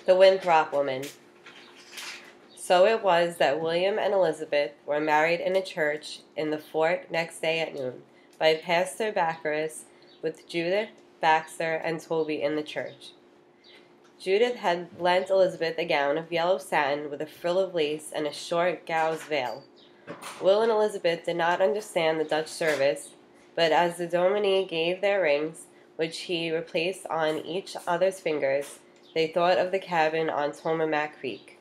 The Winthrop Woman. So it was that William and Elizabeth were married in a church in the fort next day at noon by Pastor Bacchus, with Judith, Baxter, and Toby in the church. Judith had lent Elizabeth a gown of yellow satin with a frill of lace and a short gauze veil. Will and Elizabeth did not understand the Dutch service, but as the dominie gave their rings, which he replaced on each other's fingers, they thought of the cabin on Tomomac Creek.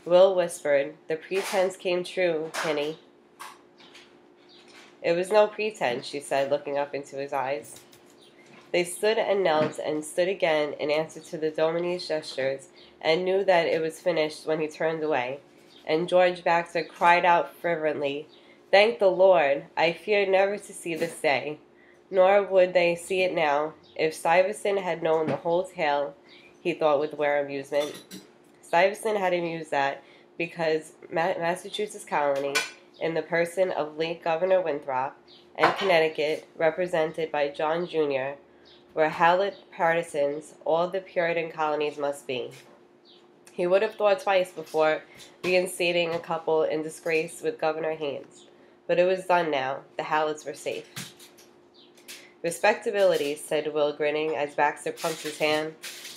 Will whispered, "The pretense came true, Penny." "It was no pretense," she said, looking up into his eyes. They stood and knelt and stood again in answer to the dominie's gestures, and knew that it was finished when he turned away, and George Baxter cried out fervently, "Thank the Lord! I feared never to see this day." Nor would they see it now. If Stuyvesant had known the whole tale, he thought with rare amusement. Stuyvesant had amused that because Massachusetts colony, in the person of late Governor Winthrop, and Connecticut, represented by John Jr., were Hallett partisans, all the Puritan colonies must be. He would have thought twice before reinstating a couple in disgrace with Governor Haynes. But it was done now. The Halletts were safe. "Respectability," said Will, grinning, as Baxter pumped his hand.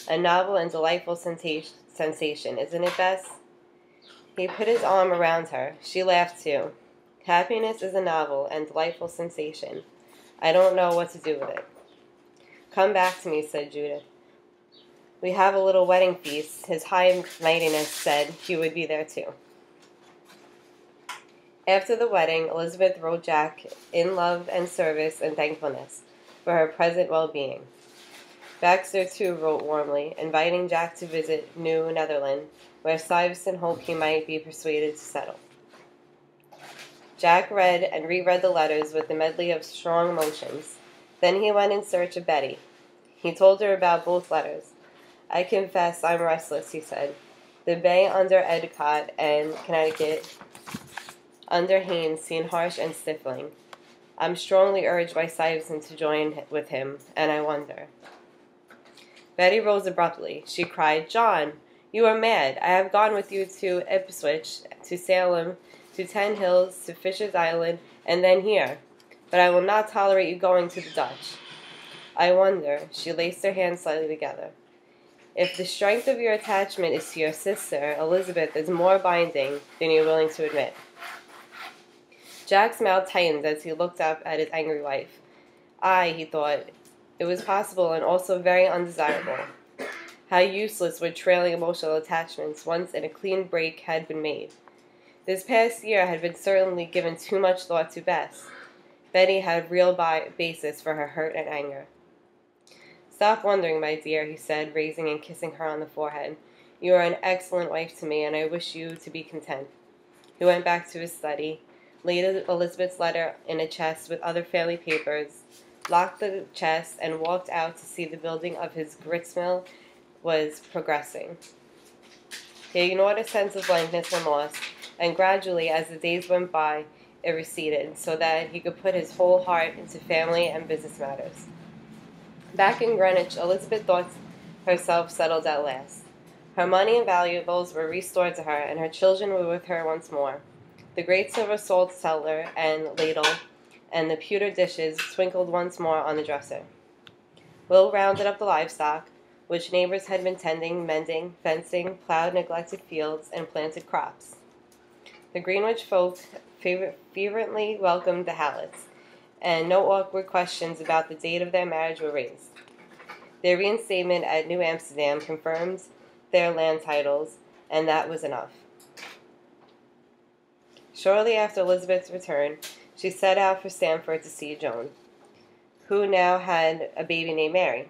"A novel and delightful sensation, isn't it, Bess?" He put his arm around her. She laughed, too. "Happiness is a novel and delightful sensation. I don't know what to do with it." "Come back to me," said Judith. "We have a little wedding feast." His High Mightiness said he would be there, too. After the wedding, Elizabeth wrote Jack in love and service and thankfulness for her present well-being. Baxter, too, wrote warmly, inviting Jack to visit New Netherland, where Stuyvesant hoped he might be persuaded to settle. Jack read and reread the letters with a medley of strong emotions. Then he went in search of Betty. He told her about both letters. "I confess I'm restless," he said. "The bay under Endicott and Connecticut under Haynes seem harsh and stifling. I'm strongly urged by Stuyvesant to join with him, and I wonder." Betty rose abruptly. She cried, "John, you are mad. I have gone with you to Ipswich, to Salem, to Ten Hills, to Fisher's Island, and then here. But I will not tolerate you going to the Dutch. I wonder," she laced her hands slightly together, "if the strength of your attachment is to your sister, Elizabeth, is more binding than you're willing to admit." Jack's mouth tightened as he looked up at his angry wife. Aye, he thought, it was possible and also very undesirable. How useless were trailing emotional attachments once a clean break had been made. This past year had been certainly given too much thought to Bess. Betty had real basis for her hurt and anger. "Stop wondering, my dear," he said, raising and kissing her on the forehead. "You are an excellent wife to me, and I wish you to be content." He went back to his study, laid Elizabeth's letter in a chest with other family papers, locked the chest, and walked out to see the building of his gristmill was progressing. He ignored a sense of blankness and loss, and gradually, as the days went by, it receded, so that he could put his whole heart into family and business matters. Back in Greenwich, Elizabeth thought herself settled at last. Her money and valuables were restored to her, and her children were with her once more. The great silver salt cellar and ladle and the pewter dishes twinkled once more on the dresser. Will rounded up the livestock, which neighbors had been tending, mending, fencing, plowed neglected fields, and planted crops. The Greenwich folk fervently welcomed the Halletts, and no awkward questions about the date of their marriage were raised. Their reinstatement at New Amsterdam confirmed their land titles, and that was enough. Shortly after Elizabeth's return, she set out for Stamford to see Joan, who now had a baby named Mary.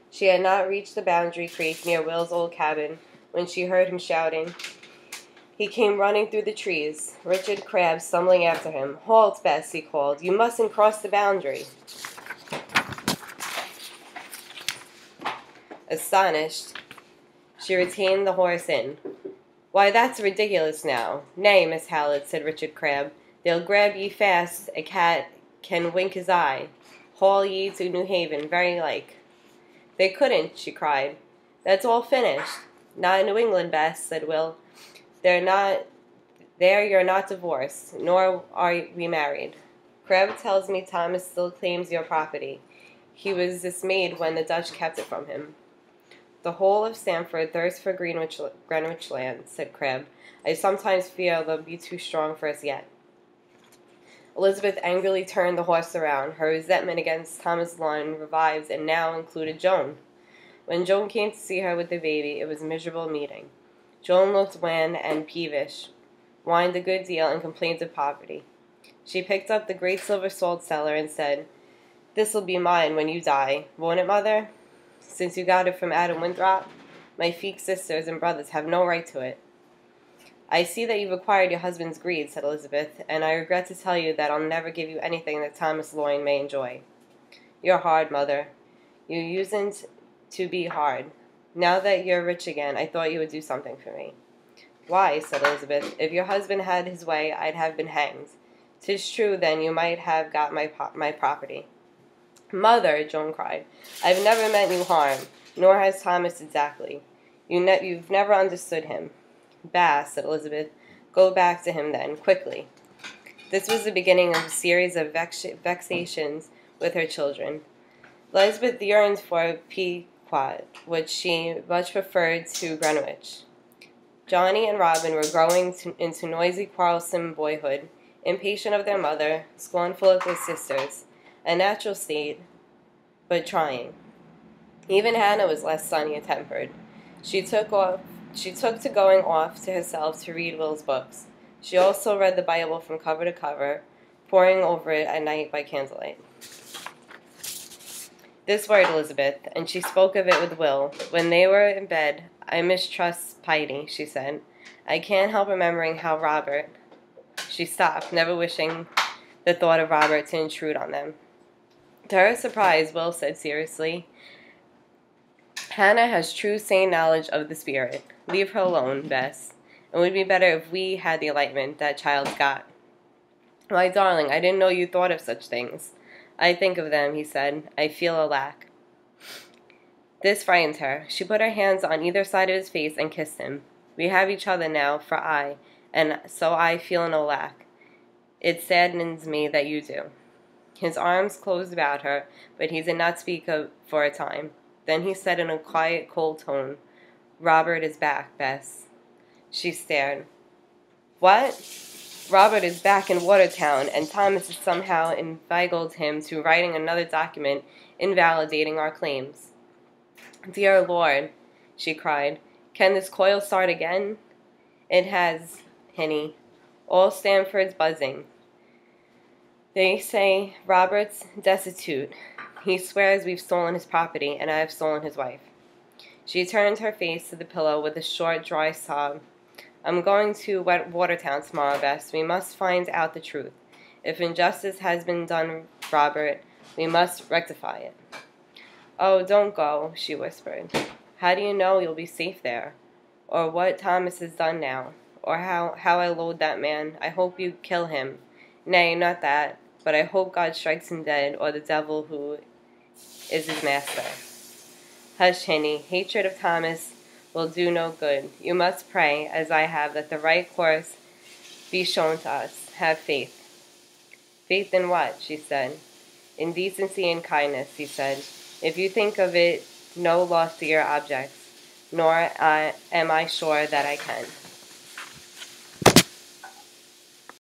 She had not reached the boundary creek near Will's old cabin when she heard him shouting. He came running through the trees, Richard Crabb stumbling after him. "Halt, Bess," he called. "You mustn't cross the boundary." Astonished, she retained the horse in. "Why, that's ridiculous now." "Nay, Miss Hallett," said Richard Crabb. "They'll grab ye fast a cat can wink his eye. Haul ye to New Haven, very like." "They couldn't," she cried. That's all finished. Not in New England, Bess, said Will. There you're not divorced, nor are we married. Creb tells me Thomas still claims your property. He was dismayed when the Dutch kept it from him. The whole of Stamford thirsts for Greenwich land, said Creb. I sometimes fear they'll be too strong for us yet. Elizabeth angrily turned the horse around. Her resentment against Thomas Lund revived and now included Joan. When Joan came to see her with the baby, it was a miserable meeting. Joan looked wan and peevish, whined a good deal, and complained of poverty. She picked up the great silver salt cellar and said, "This'll be mine when you die, won't it, Mother? Since you got it from Adam Winthrop, my Feek sisters and brothers have no right to it." "I see that you've acquired your husband's greed," said Elizabeth, "and I regret to tell you that I'll never give you anything that Thomas Loyne may enjoy." "You're hard, Mother. You usen't to be hard. Now that you're rich again, I thought you would do something for me." "Why," said Elizabeth, "if your husband had his way, I'd have been hanged. 'Tis true, then, you might have got my property." "Mother," Joan cried, "I've never meant you harm, nor has Thomas exactly. You've never understood him." "Bah," said Elizabeth. "Go back to him, then, quickly." This was the beginning of a series of vexations with her children. Elizabeth yearned for Pequot, which she much preferred to Greenwich. Johnny and Robin were growing into noisy, quarrelsome boyhood, impatient of their mother, scornful of their sisters, a natural state, but trying. Even Hannah was less sunny-tempered. She took to going off to herself to read Will's books. She also read the Bible from cover to cover, poring over it at night by candlelight. This worried Elizabeth, and she spoke of it with Will. When they were in bed, "I mistrust piety," she said. "I can't help remembering how Robert—" She stopped, never wishing the thought of Robert to intrude on them. To her surprise, Will said seriously, "Hannah has true sane knowledge of the Spirit. Leave her alone, Bess. It would be better if we had the enlightenment that child's got." "My darling, I didn't know you thought of such things." "I think of them," he said. "I feel a lack." This frightened her. She put her hands on either side of his face and kissed him. "We have each other now, and so I feel no lack. It saddens me that you do." His arms closed about her, but he did not speak for a time. Then he said in a quiet, cold tone, "Robert is back, Bess." She stared. "What?" "Robert is back in Watertown, and Thomas has somehow inveigled him to writing another document invalidating our claims." "Dear Lord," she cried, "can this coil start again?" "It has, Henny. All Stamford's buzzing. They say Robert's destitute. He swears we've stolen his property, and I have stolen his wife." She turned her face to the pillow with a short, dry sob. "I'm going to Watertown tomorrow, Bess. We must find out the truth. If injustice has been done Robert, we must rectify it." "Oh, don't go," she whispered. "How do you know you'll be safe there? Or what Thomas has done now? Or how I loathe that man? I hope you kill him. Nay, not that, but I hope God strikes him dead, or the devil who is his master." "Hush, Henny. Hatred of Thomas will do no good. You must pray, as I have, that the right course be shown to us. Have faith." "Faith in what?" she said. "In decency and kindness," he said. "If you think of it no loftier objects, nor am I sure that I can."